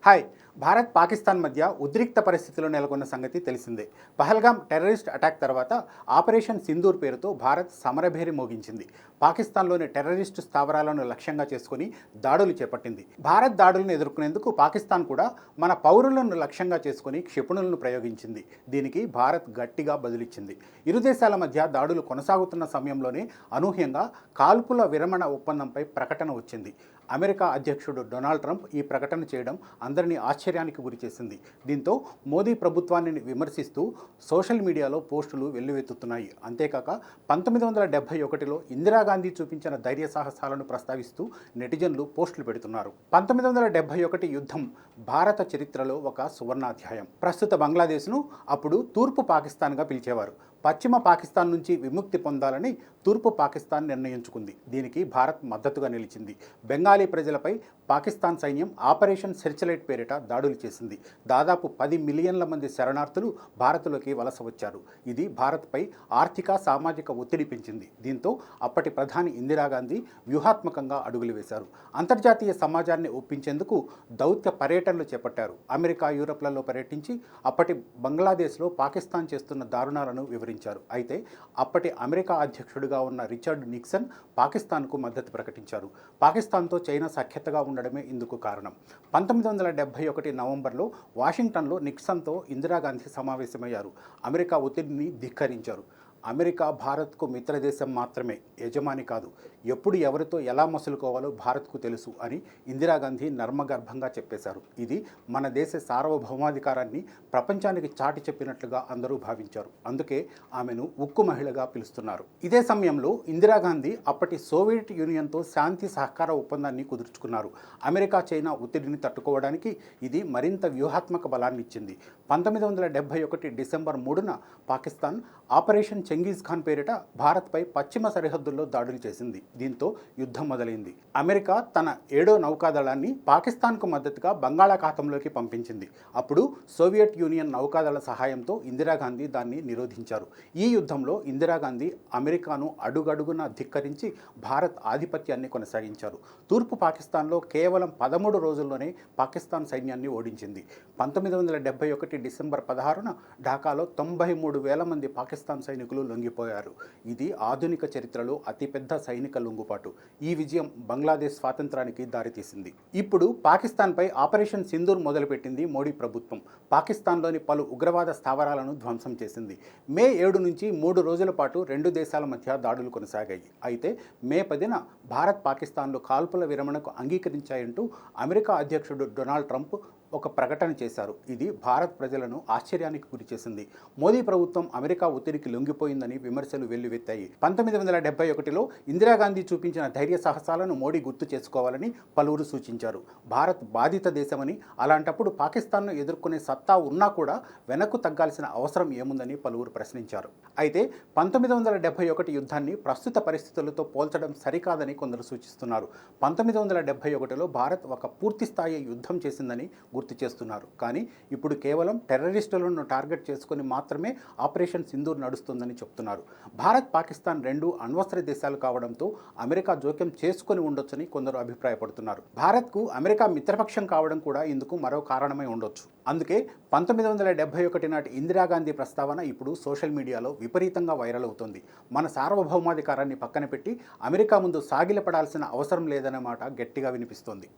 Hi. Bharat Pakistan మధ్య ఉద్రిక్త పరిస్థితులు నెలకొన్న సంగతి తెలిసిందే. పహల్గామ్ టెర్రరిస్ట్ అటాక్ తర్వాత ఆపరేషన్ సింధూర్ పేరుతో భారత్ సమరభేరి మోగించింది. పాకిస్తాన్లోని టెర్రరిస్టు స్థావరాలను లక్ష్యంగా చేసుకుని దాడులు చేపట్టింది. భారత్ దాడులను ఎదుర్కొనేందుకు పాకిస్తాన్ కూడా మన పౌరులను లక్ష్యంగా చేసుకుని క్షిపణులను ప్రయోగించింది. దీనికి భారత్ గట్టిగా బదులిచ్చింది. ఇరు దేశాల మధ్య దాడులు కొనసాగుతున్న సమయంలోనే అనూహ్యంగా కాల్పుల విరమణ ఒప్పందంపై ప్రకటన వచ్చింది. అమెరికా అధ్యక్షుడు డొనాల్డ్ ట్రంప్ ఈ ప్రకటన చేయడం అందరినీ ఆశ్చర్యానికి గురిచేసింది. దీంతో మోదీ ప్రభుత్వాన్ని విమర్శిస్తూ సోషల్ మీడియాలో పోస్టులు వెల్లువెత్తుతున్నాయి. అంతేకాక 1971లో ఇందిరాగాంధీ చూపించిన ధైర్య సాహసాలను ప్రస్తావిస్తూ నెటిజన్లు పోస్టులు పెడుతున్నారు. 1971 యుద్ధం భారత చరిత్రలో ఒక సువర్ణాధ్యాయం. ప్రస్తుత బంగ్లాదేశ్ను అప్పుడు తూర్పు పాకిస్తాన్గా పిలిచేవారు. పశ్చిమ పాకిస్తాన్ నుంచి విముక్తి పొందాలని తూర్పు పాకిస్తాన్ నిర్ణయించుకుంది. దీనికి భారత్ మద్దతుగా నిలిచింది. బెంగాలీ ప్రజలపై పాకిస్తాన్ సైన్యం ఆపరేషన్ సెర్చ్లైట్ పేరిట దాడులు చేసింది. దాదాపు 10 మిలియన్ల మంది శరణార్థులు భారత్లోకి వలస వచ్చారు. ఇది భారత్పై ఆర్థిక సామాజిక ఒత్తిడి పెంచింది. దీంతో అప్పటి ప్రధాని ఇందిరాగాంధీ వ్యూహాత్మకంగా అడుగులు వేశారు. అంతర్జాతీయ సమాజాన్ని ఒప్పించేందుకు దౌత్య పర్యటనలు చేపట్టారు. అమెరికా, యూరప్లలో పర్యటించి అప్పటి బంగ్లాదేశ్లో పాకిస్తాన్ చేస్తున్న దారుణాలను వివరించారు. అయితే అప్పటి అమెరికా అధ్యక్షుడిగా ఉన్న రిచర్డ్ నిక్సన్ పాకిస్తాన్కు మద్దతు ప్రకటించారు. పాకిస్తాన్తో చైనా సఖ్యతగా ఉండడమే ఇందుకు కారణం. 1971 నవంబర్లో వాషింగ్టన్లో నిక్సన్తో ఇందిరాగాంధీ సమావేశమయ్యారు. అమెరికా ఒత్తిడిని ధిక్కరించారు. అమెరికా భారత్కు మిత్రదేశం మాత్రమే, యజమాని కాదు. ఎప్పుడు ఎవరితో ఎలా మసులుకోవాలో భారత్కు తెలుసు అని ఇందిరాగాంధీ నర్మగర్భంగా చెప్పేశారు. ఇది మన దేశ సార్వభౌమాధికారాన్ని ప్రపంచానికి చాటి చెప్పినట్లుగా అందరూ భావించారు. అందుకే ఆమెను ఉక్కు మహిళగా పిలుస్తున్నారు. ఇదే సమయంలో ఇందిరాగాంధీ అప్పటి సోవియట్ యూనియన్తో శాంతి సహకార ఒప్పందాన్ని కుదుర్చుకున్నారు. అమెరికా, చైనా ఒత్తిడిని తట్టుకోవడానికి ఇది మరింత వ్యూహాత్మక బలాన్ని ఇచ్చింది. 1971 డిసెంబర్ 3న పాకిస్తాన్ ఆపరేషన్ చెంగీజ్ ఖాన్ పేరిట భారత్పై పశ్చిమ సరిహద్దుల్లో దాడులు చేసింది. దీంతో యుద్ధం మొదలైంది. అమెరికా తన 7వ నౌకాదళాన్ని పాకిస్తాన్కు మద్దతుగా బంగాళాఖాతంలోకి పంపించింది. అప్పుడు సోవియట్ యూనియన్ నౌకాదళ సహాయంతో ఇందిరాగాంధీ దాన్ని నిరోధించారు. ఈ యుద్ధంలో ఇందిరాగాంధీ అమెరికాను అడుగడుగునా ధిక్కరించి భారత్ ఆధిపత్యాన్ని కొనసాగించారు. తూర్పు పాకిస్తాన్లో కేవలం 13 రోజుల్లోనే పాకిస్తాన్ సైన్యాన్ని ఓడించింది. 1971 డిసెంబర్ 16న ఢాకాలో 93,000 మంది పాకిస్తాన్ సైనికులు లొంగిపోయారు. ఇది ఆధునిక చరిత్రలో అతిపెద్ద సైనిక లొంగుపాటు. ఈ విజయం బంగ్లాదేశ్ స్వాతంత్రానికి దారితీసింది. ఇప్పుడు పాకిస్తాన్పై ఆపరేషన్ సింధూర్ మొదలుపెట్టింది మోడీ ప్రభుత్వం. పాకిస్తాన్లోని పలు ఉగ్రవాద స్థావరాలను ధ్వంసం చేసింది. మే 7 నుంచి 3 రోజుల పాటు రెండు దేశాల మధ్య దాడులు కొనసాగాయి. అయితే మే 10న భారత్, పాకిస్తాన్లు కాల్పుల విరమణకు అంగీకరించాయంటూ అమెరికా అధ్యక్షుడు డొనాల్డ్ ట్రంప్ ఒక ప్రకటన చేశారు. ఇది భారత్ ప్రజలను ఆశ్చర్యానికి గురిచేసింది. మోదీ ప్రభుత్వం అమెరికా ఒత్తిడికి లొంగిపోయిందని విమర్శలు వెల్లువెత్తాయి. 1971లో ఇందిరాగాంధీ చూపించిన ధైర్య సాహసాలను మోడీ గుర్తు చేసుకోవాలని పలువురు సూచించారు. భారత్ బాధిత దేశమని, అలాంటప్పుడు పాకిస్తాన్ను ఎదుర్కొనే సత్తా ఉన్నా కూడా వెనక్కు తగ్గాల్సిన అవసరం ఏముందని పలువురు ప్రశ్నించారు. అయితే 1971 యుద్ధాన్ని ప్రస్తుత పరిస్థితులతో పోల్చడం సరికాదని కొందరు సూచిస్తున్నారు. 1971లో భారత్ ఒక పూర్తిస్థాయి యుద్ధం చేసిందని గుర్తు చేస్తున్నారు. కానీ ఇప్పుడు కేవలం టెర్రరిస్టులను టార్గెట్ చేసుకుని మాత్రమే ఆపరేషన్ సింధూర్ నడుస్తుందని చెప్తున్నారు. భారత్, పాకిస్తాన్ రెండు అణ్వస్త్ర దేశాలు కావడంతో అమెరికా జోక్యం చేసుకుని ఉండొచ్చని కొందరు అభిప్రాయపడుతున్నారు. భారత్కు అమెరికా మిత్రపక్షం కావడం కూడా ఇందుకు మరో కారణమై ఉండొచ్చు. అందుకే 1971 నాటి ఇందిరాగాంధీ ప్రస్తావన ఇప్పుడు సోషల్ మీడియాలో విపరీతంగా వైరల్ అవుతోంది. మన సార్వభౌమాధికారాన్ని పక్కన పెట్టి అమెరికా ముందు సాగిలపడాల్సిన అవసరం లేదనే మాట గట్టిగా వినిపిస్తోంది.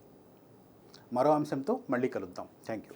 మరో అంశంతో మళ్ళీ కలుద్దాం. Thank you.